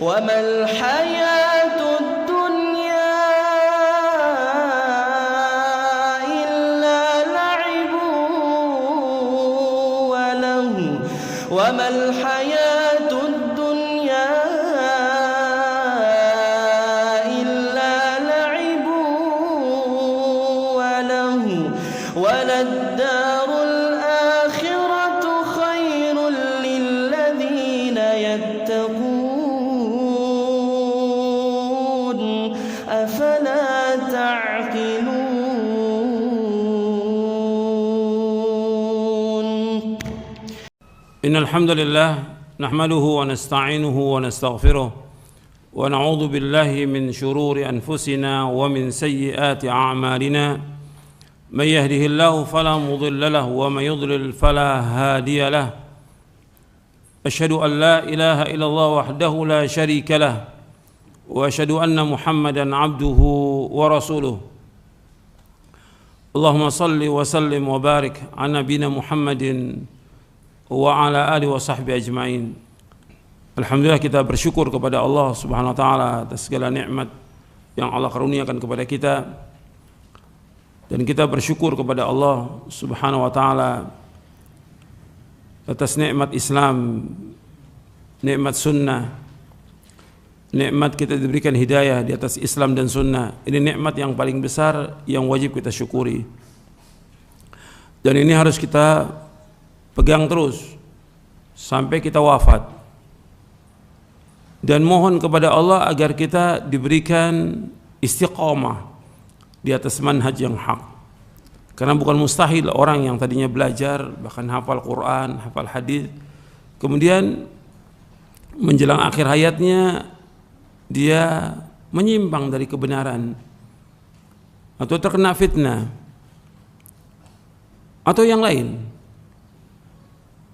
وما الحياة الدنيا إلا لعب ولهو وما الحياة الدنيا إلا لعب ولهو وللدار الآخرة خير للذين يتقون أفلا تعقلون. إن الحمد لله نحمده ونستعينه ونستغفره ونعوذ بالله من شرور أنفسنا ومن سيئات أعمالنا من يهده الله فلا مضل له ومن يضلل فلا هادي له أشهد أن لا إله إلا الله وحده لا شريك له وأشهد أن محمدا عبده ورسوله اللهم صل وسلم وبارك على نبينا محمد wa ala alihi wa sahbihi ajma'in. Alhamdulillah, kita bersyukur kepada Allah Subhanahu wa taala atas segala nikmat yang Allah karuniakan kepada kita, dan kita bersyukur kepada Allah Subhanahu wa taala atas nikmat Islam, nikmat sunnah, nikmat kita diberikan hidayah di atas Islam dan sunnah. Ini nikmat yang paling besar yang wajib kita syukuri, dan ini harus kita pegang terus sampai kita wafat, dan mohon kepada Allah agar kita diberikan istiqamah di atas manhaj yang hak. Karena bukan mustahil orang yang tadinya belajar, bahkan hafal Quran, hafal hadis, kemudian menjelang akhir hayatnya dia menyimpang dari kebenaran atau terkena fitnah atau yang lain.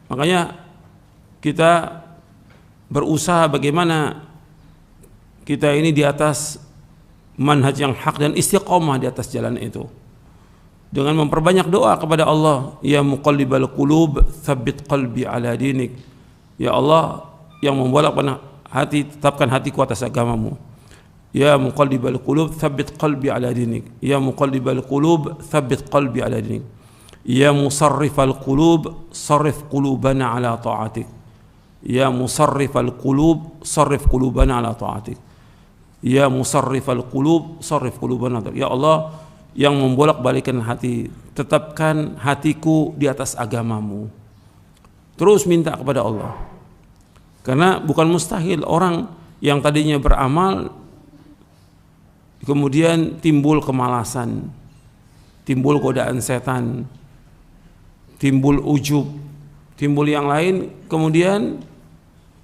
Makanya kita berusaha bagaimana kita ini di atas manhaj yang hak dan istiqomah di atas jalan itu, dengan memperbanyak doa kepada Allah. Ya muqallibal qulub tsabbit qalbi ala dinik. Ya Allah yang membolak-balik hati, tetapkan hatiku atas agamamu. Ya muqallibal qulub tsabbit qalbi ala dinik. Ya muqallibal qulub tsabbit qalbi ala dinik. Ya musarrifal qulub sarrif qulubana ala ta'atik. Ya musarrifal qulub sarrif qulubana ala ta'atik. Ya musarrifal qulub sarrif qulubana. Ya Allah yang membolak-balikkan hati, tetapkan hatiku di atas agamamu. Terus minta kepada Allah, karena bukan mustahil orang yang tadinya beramal kemudian timbul kemalasan, timbul godaan setan, timbul ujub, timbul yang lain, kemudian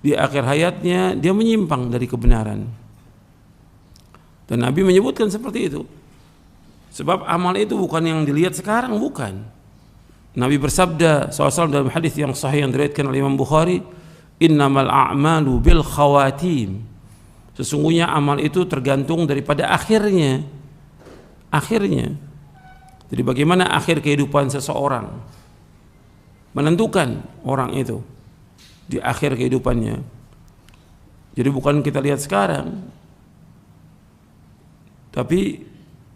di akhir hayatnya dia menyimpang dari kebenaran. Dan Nabi menyebutkan seperti itu. Sebab amal itu bukan yang dilihat sekarang, bukan. Nabi bersabda SAW dalam hadis yang sahih yang diriwayatkan oleh Imam Bukhari, innamal a'malu bil khawatim. Sesungguhnya amal itu tergantung daripada akhirnya. Jadi bagaimana akhir kehidupan seseorang menentukan orang itu di akhir kehidupannya. Jadi bukan kita lihat sekarang, tapi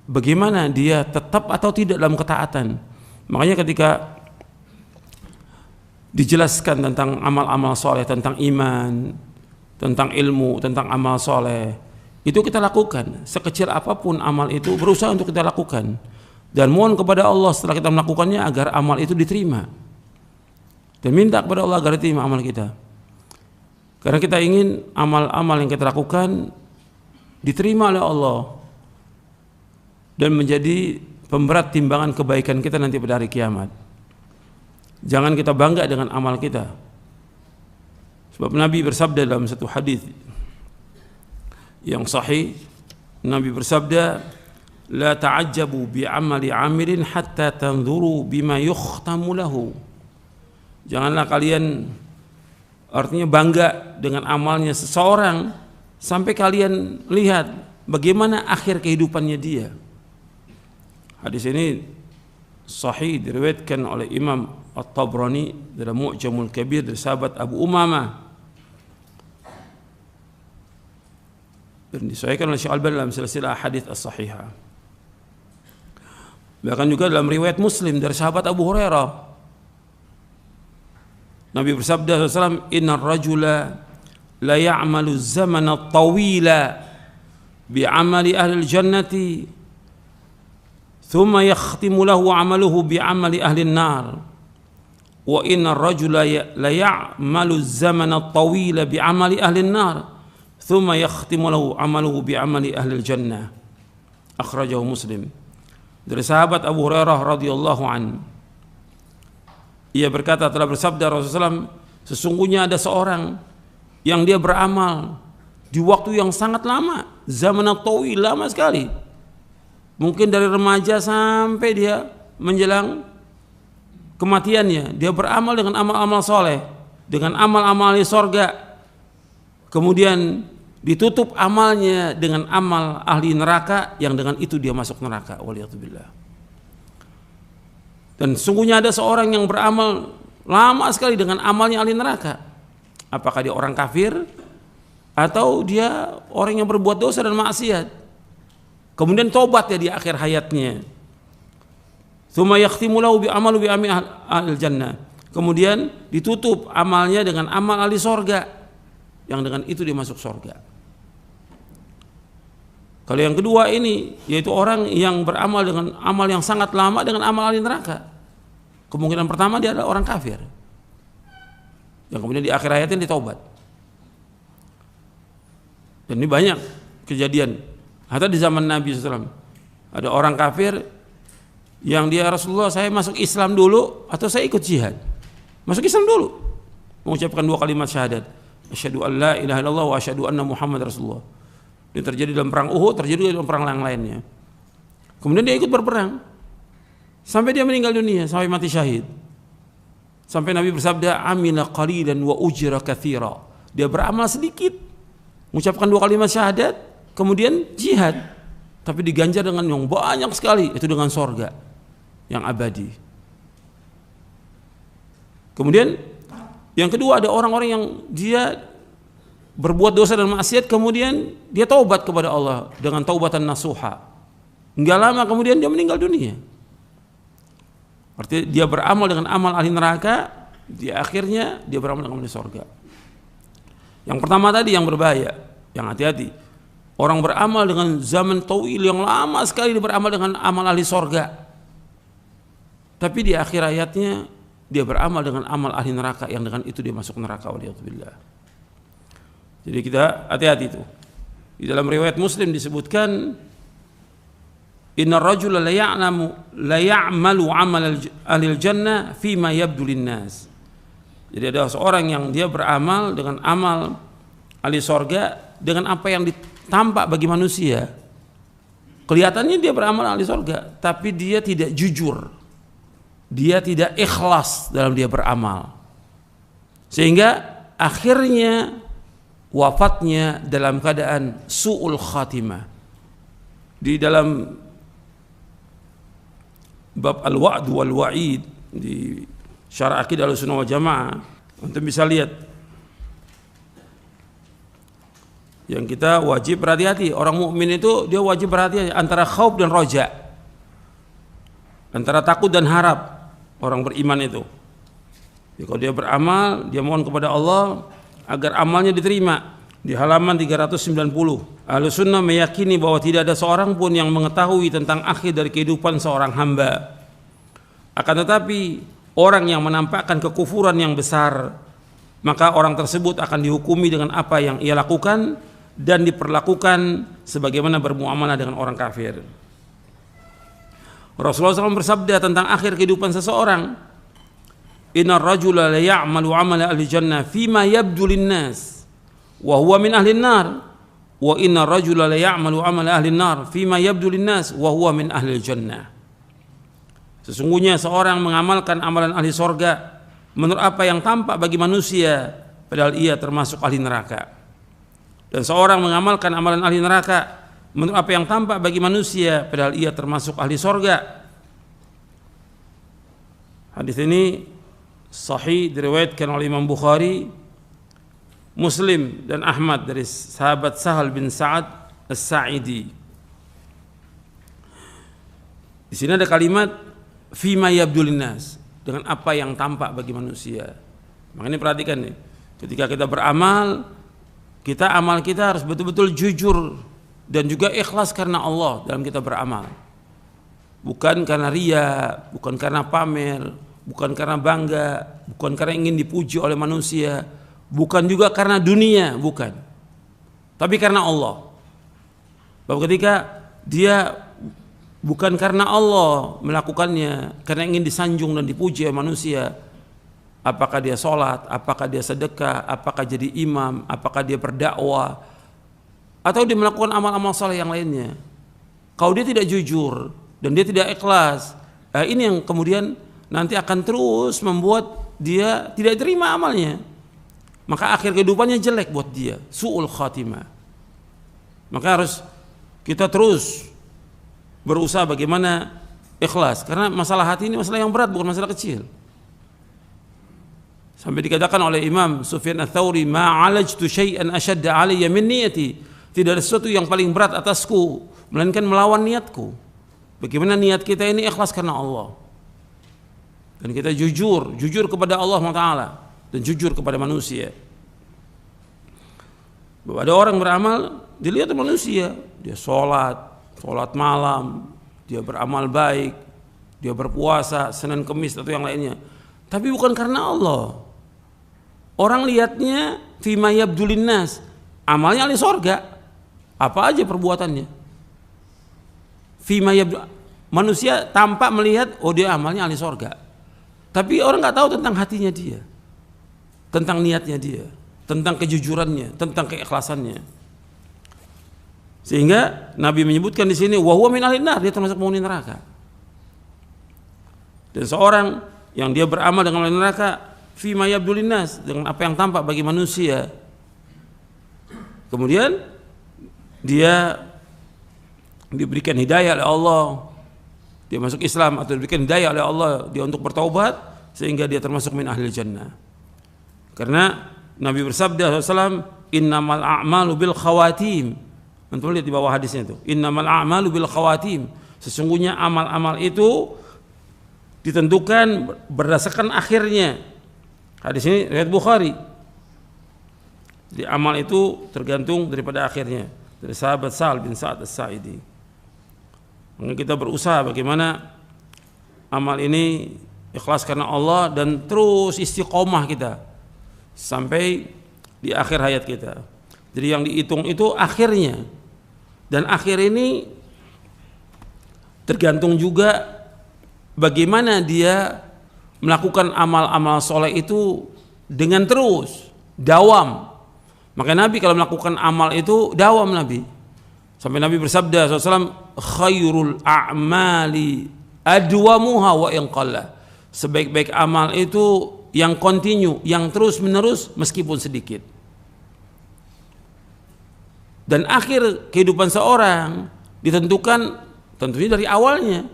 bagaimana dia tetap atau tidak dalam ketaatan. Makanya ketika dijelaskan tentang amal-amal soleh, tentang iman, tentang ilmu, tentang amal soleh, itu kita lakukan. Sekecil apapun amal itu berusaha untuk kita lakukan, dan mohon kepada Allah setelah kita melakukannya agar amal itu diterima. Dan minta kepada Allah agar diterima amal kita. Karena kita ingin amal-amal yang kita lakukan diterima oleh Allah dan menjadi pemberat timbangan kebaikan kita nanti pada hari kiamat. Jangan kita bangga dengan amal kita. Sebab Nabi bersabda dalam satu hadis yang sahih, Nabi bersabda, la ta'ajjabu bi amali 'amilin hatta tanzuru bima yukhtamu lahu. Janganlah kalian artinya bangga dengan amalnya seseorang sampai kalian lihat bagaimana akhir kehidupannya dia. Hadis ini sahih diriwayatkan oleh Imam At-Tabrani dalam Mu'jamul Kabir dari sahabat Abu Umamah. dan disahihkan oleh Syekh Al-Albani dalam silsilah hadits as-sahihah. Bahkan juga dalam riwayat Muslim dari sahabat Abu Hurairah, Nabi bersabda SAW, "Innar rajula la ya'malu zamana tawila bi'amali ahli al-jannati thumma yakhtimu lahu 'amaluhu bi'amali ahli an-nar wa innar rajula la ya'malu zamana tawila bi'amali ahli an-nar thumma yakhtimu lahu 'amaluhu bi'amali ahli al-jannah." Akhrajahu Muslim. Dari sahabat Abu Hurairah radhiyallahu an, ia berkata, telah bersabda Rasulullah SAW, sesungguhnya ada seorang yang dia beramal di waktu yang sangat lama, zaman tawil, lama sekali, mungkin dari remaja sampai dia menjelang kematiannya, dia beramal dengan amal-amal soleh, dengan amal-amal di sorga, kemudian ditutup amalnya dengan amal ahli neraka yang dengan itu dia masuk neraka, waliyatubillah. Dan sungguhnya ada seorang yang beramal lama sekali dengan amalnya ahli neraka. Apakah dia orang kafir atau dia orang yang berbuat dosa dan maksiat, kemudian tobat ya di akhir hayatnya. Tsumma yakhtimu lahu bi amalu bi amali ahli jannah. Kemudian ditutup amalnya dengan amal ahli sorga yang dengan itu dia masuk sorga. Kalau yang kedua ini, yaitu orang yang beramal dengan amal yang sangat lama dengan amal ahli neraka, kemungkinan pertama dia adalah orang kafir yang kemudian di akhir hayatnya ditaubat. Dan ini banyak kejadian. Hatta di zaman Nabi SAW ada orang kafir yang dia, Rasulullah, saya masuk Islam dulu atau saya ikut jihad? Masuk Islam dulu, mengucapkan 2 kalimat syahadat, asyhadu an la ilaha illallah wa asyhadu anna Muhammad Rasulullah. Ini terjadi dalam perang Uhud, terjadi dalam perang yang lainnya. Kemudian dia ikut berperang sampai dia meninggal dunia, sampai mati syahid. Sampai Nabi bersabda, amila qalilan wa ujra katsira. Dia beramal sedikit, mengucapkan 2 kalimat syahadat, kemudian jihad, tapi diganjar dengan yang banyak sekali, itu dengan sorga yang abadi. Kemudian yang kedua, ada orang-orang yang dia berbuat dosa dan maksiat, kemudian dia taubat kepada Allah dengan taubatan nasuha. Enggak lama kemudian dia meninggal dunia. Artinya dia beramal dengan amal ahli neraka, di akhirnya dia beramal dengan amal surga. Yang pertama tadi yang berbahaya, yang hati-hati. Orang beramal dengan zaman tawil yang lama sekali, dia beramal dengan amal ahli surga, tapi di akhir hayatnya dia beramal dengan amal ahli neraka yang dengan itu dia masuk neraka, waliyatubillah. Jadi kita hati-hati itu. Di dalam riwayat Muslim disebutkan, innar rajula la ya'malu 'amal ahli jannah fima yabdu linnas. Jadi ada seorang yang dia beramal dengan amal ahli sorga dengan apa yang ditampak bagi manusia. Kelihatannya dia beramal ahli sorga, tapi dia tidak jujur, dia tidak ikhlas dalam dia beramal, sehingga akhirnya wafatnya dalam keadaan su'ul khatimah. Di dalam bab al-wa'd wal wa'id di Syarah Aqidah Ahlussunnah wal Jamaah, untuk bisa lihat yang kita wajib berhati-hati. Orang mukmin itu dia wajib berhati-hati antara khauf dan roja, antara takut dan harap. Orang beriman itu, jadi kalau dia beramal, dia mohon kepada Allah agar amalnya diterima. Di halaman 390, Ahlussunnah meyakini bahwa tidak ada seorang pun yang mengetahui tentang akhir dari kehidupan seorang hamba. Akan tetapi orang yang menampakkan kekufuran yang besar, maka orang tersebut akan dihukumi dengan apa yang ia lakukan dan diperlakukan sebagaimana bermuamalah dengan orang kafir. Rasulullah SAW bersabda tentang akhir kehidupan seseorang, innar rajula la ya'malu 'amala ahli jannah fima yabdu linnas wa huwa min ahli an-nar wa innar rajula la ya'malu 'amala ahli an-nar fima yabdu linnas wa huwa min ahli jannah. Sesungguhnya seorang mengamalkan amalan ahli sorga menurut apa yang tampak bagi manusia, padahal ia termasuk ahli neraka. Dan seorang mengamalkan amalan ahli neraka menurut apa yang tampak bagi manusia, padahal ia termasuk ahli sorga. Hadis ini sahih, diriwayatkan oleh Imam Bukhari, Muslim dan Ahmad dari sahabat Sahal bin Sa'ad As-Sa'idi. Di sini ada kalimat fima yabdul linnas, dengan apa yang tampak bagi manusia. Makanya perhatikan nih, ketika kita beramal, amal kita harus betul-betul jujur dan juga ikhlas karena Allah dalam kita beramal. Bukan karena riya, bukan karena pamer, bukan karena bangga, bukan karena ingin dipuji oleh manusia, bukan juga karena dunia, bukan. Tapi karena Allah. Bahwa ketika dia bukan karena Allah melakukannya, karena ingin disanjung dan dipuji oleh manusia, apakah dia sholat, apakah dia sedekah, apakah jadi imam, apakah dia berdakwah, atau dia melakukan amal-amal saleh yang lainnya, kalau dia tidak jujur dan dia tidak ikhlas, ini yang kemudian nanti akan terus membuat dia tidak terima amalnya. Maka akhir kehidupannya jelek buat dia, su'ul khatimah. Maka harus kita terus berusaha bagaimana ikhlas, karena masalah hati ini masalah yang berat, bukan masalah kecil. Sampai dikatakan oleh Imam Sufyan Ats-Tsauri, ma'alajtu syai'an ashadda 'alayya min niyati. Tidak ada sesuatu yang paling berat atasku melainkan melawan niatku. Bagaimana niat kita ini ikhlas karena Allah. Dan kita jujur kepada Allah Taala dan jujur kepada manusia. Bahwa ada orang beramal, dilihat manusia, dia sholat malam, dia beramal baik, dia berpuasa Senin Kemis atau yang lainnya, tapi bukan karena Allah. Orang lihatnya fima yabdul linnas, amalnya ahli sorga, apa aja perbuatannya. Fima yabdul, manusia tampak melihat, oh dia amalnya ahli sorga, tapi orang nggak tahu tentang hatinya dia, tentang niatnya dia, tentang kejujurannya, tentang keikhlasannya. Sehingga Nabi menyebutkan di sini, wa huwa min ahlin nar, dia termasuk penghuni neraka. Dan seorang yang dia beramal dengan ahli neraka, fima yabdul linnas, dengan apa yang tampak bagi manusia, kemudian dia diberikan hidayah oleh Allah, dia masuk Islam atau diberikan hidayah oleh Allah dia untuk bertaubat, sehingga dia termasuk min ahlil jannah. Karena Nabi bersabda SAW, innamal a'malu bil khawatim. Antum lihat di bawah hadisnya itu, innamal a'malu bil khawatim, sesungguhnya amal-amal itu ditentukan berdasarkan akhirnya. Hadis ini riwayat Bukhari. Jadi amal itu tergantung daripada akhirnya. Dari sahabat Sa'al bin Sa'ad As-Sa'idi. Maka kita berusaha bagaimana amal ini ikhlas karena Allah dan terus istiqomah kita sampai di akhir hayat kita. Jadi yang dihitung itu akhirnya. Dan akhir ini tergantung juga bagaimana dia melakukan amal-amal soleh itu dengan terus dawam. Maka Nabi kalau melakukan amal itu dawam Nabi. Sampai Nabi bersabda SAW, khairul a'mali adwamuha wa in qalla. Sebaik-baik amal itu yang kontinu, yang terus menerus meskipun sedikit. Dan akhir kehidupan seorang ditentukan tentunya dari awalnya.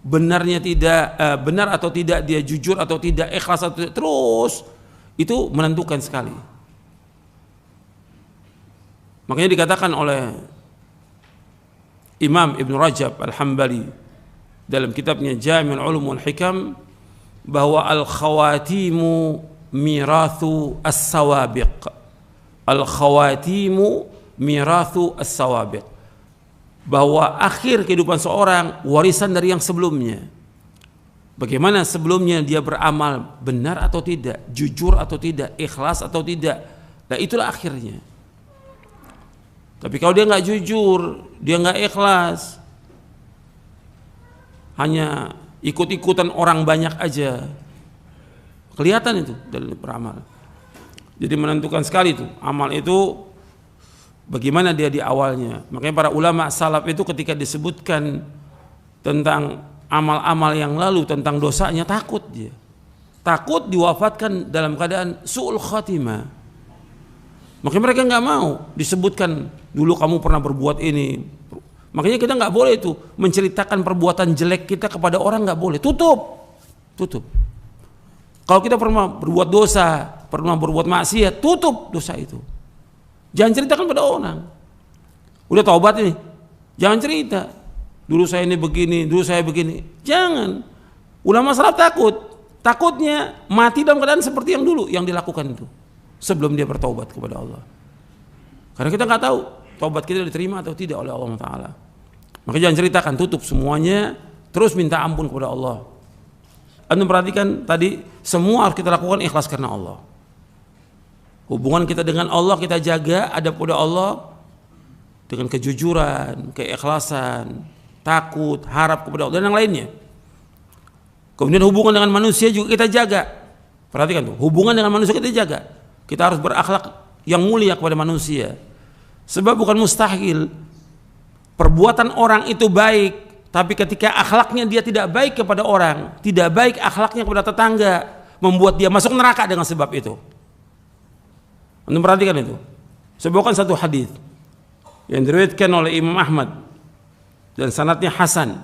Benarnya tidak benar atau tidak dia jujur atau tidak ikhlas atau tidak, terus itu menentukan sekali. Makanya dikatakan oleh Imam Ibn Rajab Al-Hambali dalam kitabnya Jami'ul Ulum wal Hikam bahwa al-khawatimu mirathu as-sawabiq. Al-khawatimu mirathu as-sawabiq. Bahwa akhir kehidupan seorang warisan dari yang sebelumnya. Bagaimana sebelumnya dia beramal benar atau tidak, jujur atau tidak, ikhlas atau tidak. Nah itulah akhirnya. Tapi kalau dia nggak jujur, dia nggak ikhlas, hanya ikut-ikutan orang banyak aja, kelihatan itu dari beramal. Jadi menentukan sekali itu amal itu bagaimana dia di awalnya. Makanya para ulama salaf itu ketika disebutkan tentang amal-amal yang lalu, tentang dosanya, takut dia. Takut diwafatkan dalam keadaan su'ul khatimah. Makanya mereka nggak mau disebutkan dulu kamu pernah berbuat ini. Makanya kita nggak boleh itu menceritakan perbuatan jelek kita kepada orang, nggak boleh. Tutup. Kalau kita pernah berbuat dosa, pernah berbuat maksiat, tutup dosa itu. Jangan ceritakan pada orang. Udah taubat ini, jangan cerita. Dulu saya ini begini, dulu saya begini. Jangan. Ulama salaf takutnya mati dalam keadaan seperti yang dulu yang dilakukan itu sebelum dia bertaubat kepada Allah. Karena kita nggak tahu taubat kita diterima atau tidak oleh Allah Taala. Maka jangan ceritakan, tutup semuanya, terus minta ampun kepada Allah. Anda perhatikan tadi, semua harus kita lakukan ikhlas karena Allah. Hubungan kita dengan Allah kita jaga, adab kepada Allah dengan kejujuran, keikhlasan, takut, harap kepada Allah dan yang lainnya. Kemudian hubungan dengan manusia juga kita jaga. Perhatikan tuh, hubungan dengan manusia kita jaga. Kita harus berakhlak yang mulia kepada manusia. Sebab bukan mustahil perbuatan orang itu baik, tapi ketika akhlaknya dia tidak baik kepada orang, tidak baik akhlaknya kepada tetangga, membuat dia masuk neraka dengan sebab itu. Anda perhatikan itu. Sebutkan satu hadis yang diriwayatkan oleh Imam Ahmad dan sanadnya hasan.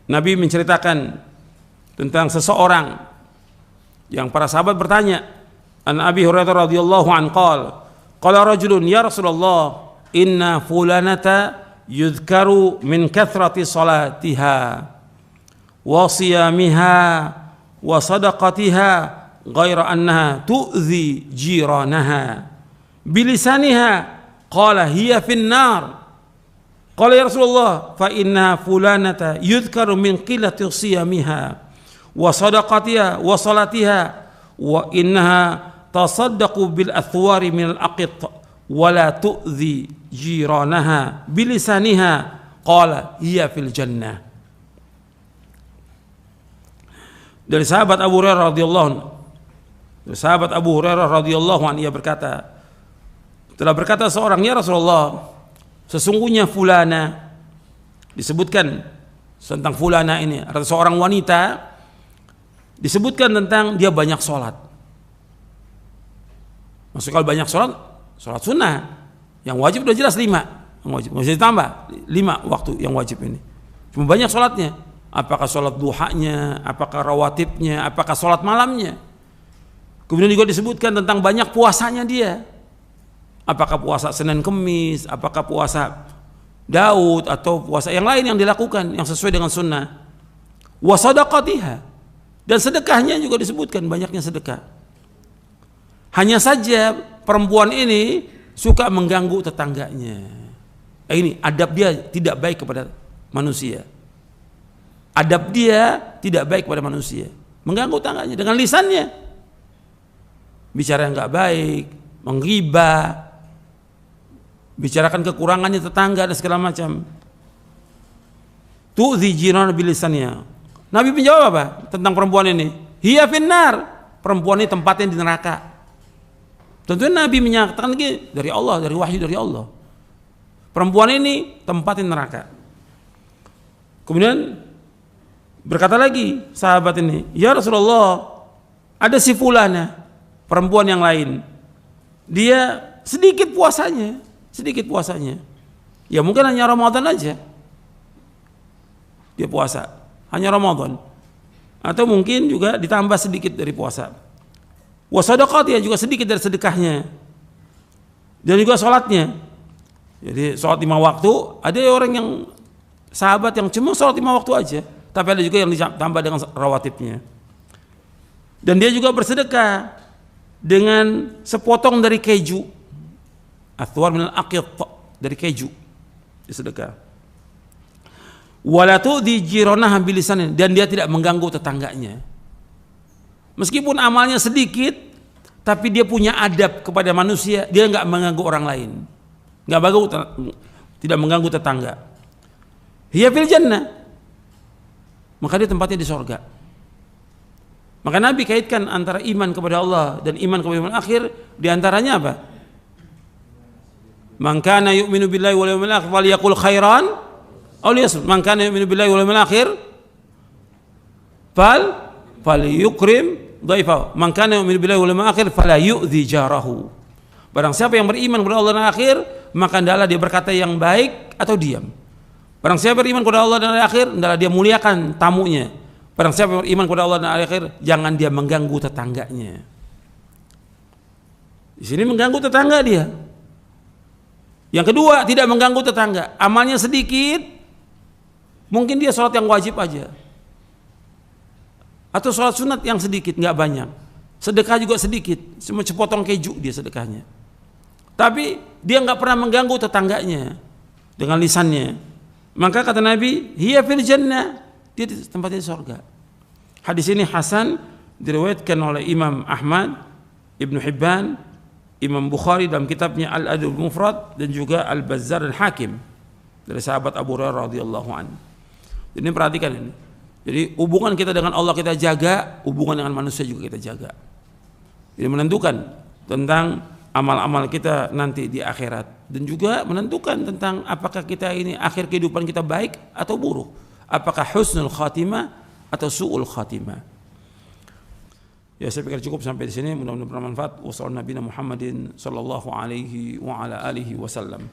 Nabi menceritakan tentang seseorang yang para sahabat bertanya, an Abi Hurairah radhiyallahu anhu qala rajulun ya Rasulullah inna fulanata yudhkaru min kathrati salatiha wa siyamiha wa sadaqatiha ghaira annaha tu'zi jiranaha bilisaniha qala hiya fin nar. Qala ya Rasulullah fa inna fulanata yudhkaru min qillati siyamiha wa sadaqatiha wa salatiha wa innaha tasaddaqu bil athwari min al aqit wa la tu'zi jiranaha bilisaniha qala hiya fil jannah. Dari sahabat Abu Hurairah radhiyallahu anhu ia berkata, telah berkata seorang, ya Rasulullah, sesungguhnya fulana, disebutkan tentang fulana ini, ada seorang wanita, disebutkan tentang dia banyak sholat. Maksudnya kalau banyak sholat sunnah, yang wajib udah jelas 5, yang wajib nggak bisa ditambah 5 waktu yang wajib ini. Cuma banyak sholatnya, apakah sholat duhanya, apakah rawatibnya, apakah sholat malamnya. Kemudian juga disebutkan tentang banyak puasanya dia. Apakah puasa Senin Kemis, apakah puasa Daud atau puasa yang lain yang dilakukan yang sesuai dengan sunnah. Wa sadaqatiha, dan sedekahnya juga disebutkan banyaknya sedekah. Hanya saja perempuan ini suka mengganggu tetangganya. Ini adab dia tidak baik kepada manusia. Adab dia tidak baik kepada manusia. Mengganggu tetangganya dengan lisannya. Bicara yang enggak baik, menggibah, bicarakan kekurangannya tetangga dan segala macam. Tu'zi jiran bilisannya. Nabi menjawab apa tentang perempuan ini? Hiya finnar, perempuan ini tempatnya di neraka. Tentunya Nabi menyatakan lagi dari Allah, dari wahyu dari Allah. Perempuan ini tempatnya neraka. Kemudian berkata lagi sahabat ini, ya Rasulullah, ada si fulana, perempuan yang lain, dia sedikit puasanya. Ya mungkin hanya Ramadan aja dia puasa, hanya Ramadan, atau mungkin juga ditambah sedikit dari puasa. Wa sadaqatiyah, juga sedikit dari sedekahnya, dan juga sholatnya. Jadi sholat 5 waktu, ada orang yang sahabat yang cuma sholat 5 waktu aja, tapi ada juga yang ditambah dengan rawatibnya. Dan dia juga bersedekah dengan sepotong dari keju, athwar min al-aqit, dari keju disedekah. Wala tu'dhi jiranaha bilisanin, dan dia tidak mengganggu tetangganya. Meskipun amalnya sedikit, tapi dia punya adab kepada manusia, dia enggak mengganggu orang lain. Tidak mengganggu tetangga. Hiya fil jannah, maka dia tempatnya di surga. Maka Nabi kaitkan antara iman kepada Allah dan iman kepada yaumil akhir, di antaranya apa? Man kana yu'minu billahi wal yawmil akhir falyaqul khairan aw liyasmut. Man kana yu'minu billahi wal yawmil akhir falyukrim dhaifahu. Man kana yu'minu billahi wal yawmil akhir fala yu'dhi jarahu. Barang siapa yang beriman kepada Allah dan akhir, maka hendaklah dia berkata yang baik atau diam. Barang siapa beriman kepada Allah dan akhir, hendaklah dia muliakan tamunya. Barang siapa beriman kepada Allah dan akhir, jangan dia mengganggu tetangganya. Di sini mengganggu tetangga dia. Yang kedua, tidak mengganggu tetangga. Amalnya sedikit, mungkin dia sholat yang wajib aja, atau sholat sunat yang sedikit, nggak banyak. Sedekah juga sedikit, cuma sepotong keju dia sedekahnya. Tapi dia nggak pernah mengganggu tetangganya dengan lisannya. Maka kata Nabi, hiya fil jannah, dia di tempatnya di surga. Hadis ini hasan, diriwayatkan oleh Imam Ahmad, Ibnu Hibban, Imam Bukhari dalam kitabnya Al-Adabul Mufrad, dan juga Al-Bazzar dan Hakim dari sahabat Abu Hurairah radhiyallahu anhu. Ini perhatikan ini. Jadi hubungan kita dengan Allah kita jaga, hubungan dengan manusia juga kita jaga. Jadi menentukan tentang amal-amal kita nanti di akhirat, dan juga menentukan tentang apakah kita ini akhir kehidupan kita baik atau buruk, apakah husnul khatimah atau su'ul khatimah. Ya, saya pikir cukup sampai di sini, mudah-mudahan bermanfaat. Wassallallahu nabiyana Muhammadin sallallahu alaihi wa ala alihi wasallam.